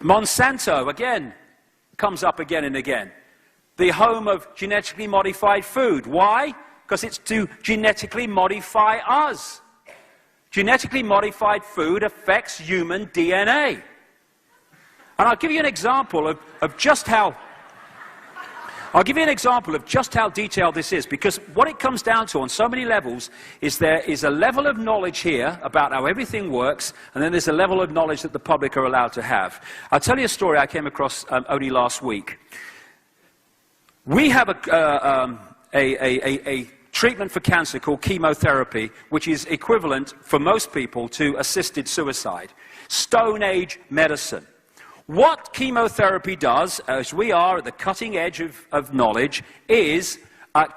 Monsanto, again, comes up again and again. The home of genetically modified food. Why? Because it's to genetically modify us. Genetically modified food affects human DNA. And I'll give you an example of just how detailed this is, because what it comes down to on so many levels is there is a level of knowledge here about how everything works, and then there's a level of knowledge that the public are allowed to have. I'll tell you a story I came across only last week. We have a treatment for cancer called chemotherapy, which is equivalent for most people to assisted suicide. Stone Age medicine. What chemotherapy does, as we are at the cutting edge of knowledge, is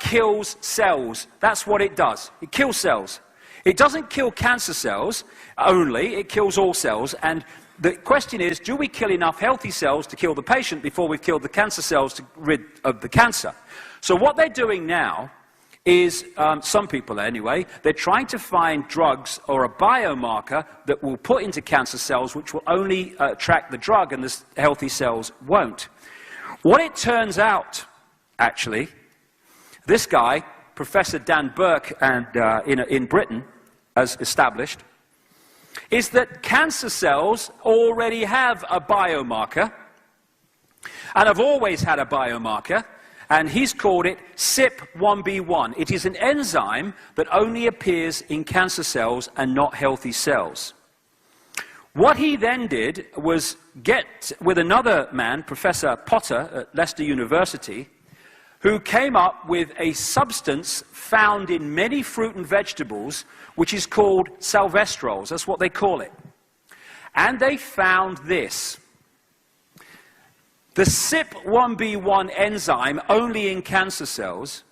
kills cells. That's what it does. It kills cells. It doesn't kill cancer cells only, it kills all cells. And the question is, do we kill enough healthy cells to kill the patient before we've killed the cancer cells to rid of the cancer? So what they're doing now is, some people anyway, they're trying to find drugs or a biomarker that will put into cancer cells which will only track the drug and the healthy cells won't. What it turns out, actually, this guy, Professor Dan Burke in Britain, has established, is that cancer cells already have a biomarker and have always had a biomarker. And he's called it CYP1B1. It is an enzyme that only appears in cancer cells and not healthy cells. What he then did was get with another man, Professor Potter at Leicester University, who came up with a substance found in many fruit and vegetables, which is called salvestrols. That's what they call it. And they found this. The CYP1B1 enzyme, only in cancer cells,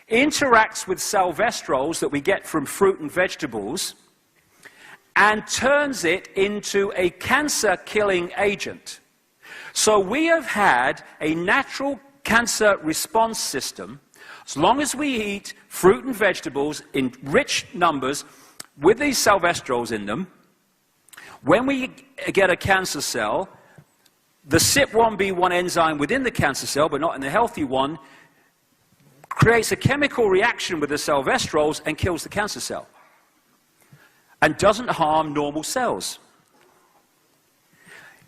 interacts with salvestrols that we get from fruit and vegetables and turns it into a cancer-killing agent. So we have had a natural cancer response system. As long as we eat fruit and vegetables in rich numbers with these salvestrols in them, when we get a cancer cell, the CYP1B1 enzyme within the cancer cell, but not in the healthy one, creates a chemical reaction with the salvestrols and kills the cancer cell. And doesn't harm normal cells.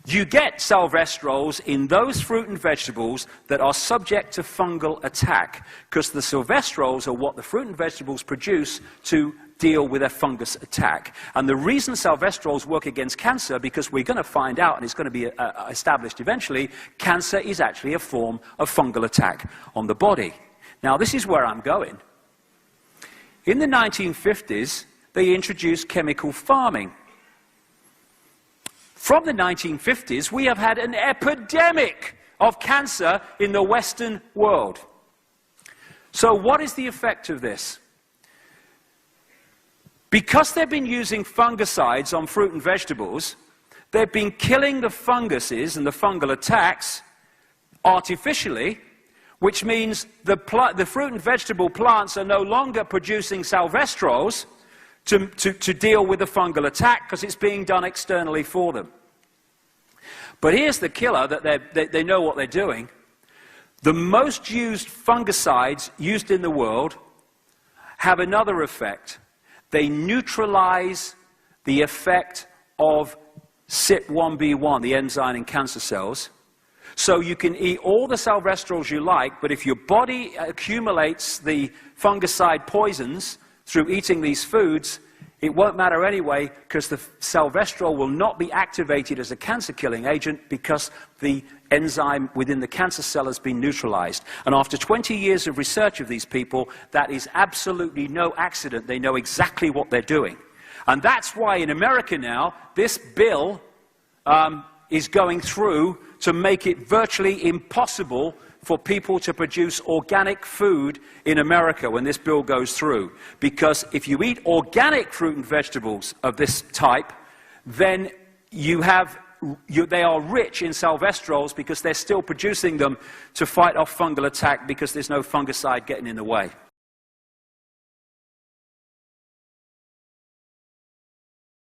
You get salvestrols in those fruit and vegetables that are subject to fungal attack, because the salvestrols are what the fruit and vegetables produce to deal with a fungus attack. And the reason salvestrols work against cancer, because we're going to find out, and it's going to be established eventually, cancer is actually a form of fungal attack on the body. Now, this is where I'm going. In the 1950s, they introduced chemical farming. From the 1950s, we have had an epidemic of cancer in the Western world. So what is the effect of this? Because they've been using fungicides on fruit and vegetables, they've been killing the funguses and the fungal attacks artificially, which means the fruit and vegetable plants are no longer producing salvestrols to deal with the fungal attack, because it's being done externally for them. But here's the killer, that they know what they're doing. The most used fungicides used in the world have another effect. They neutralize the effect of CYP1B1, the enzyme in cancer cells. So you can eat all the salvestrols you like, but if your body accumulates the fungicide poisons through eating these foods, it won't matter anyway, because the salvestrol will not be activated as a cancer-killing agent, because the enzyme within the cancer cell has been neutralized. And after 20 years of research of these people, that is absolutely no accident. They know exactly what they're doing. And that's why in America now, this bill is going through to make it virtually impossible for people to produce organic food in America when this bill goes through. Because if you eat organic fruit and vegetables of this type, then they are rich in salvestrols, because they're still producing them to fight off fungal attack, because there's no fungicide getting in the way.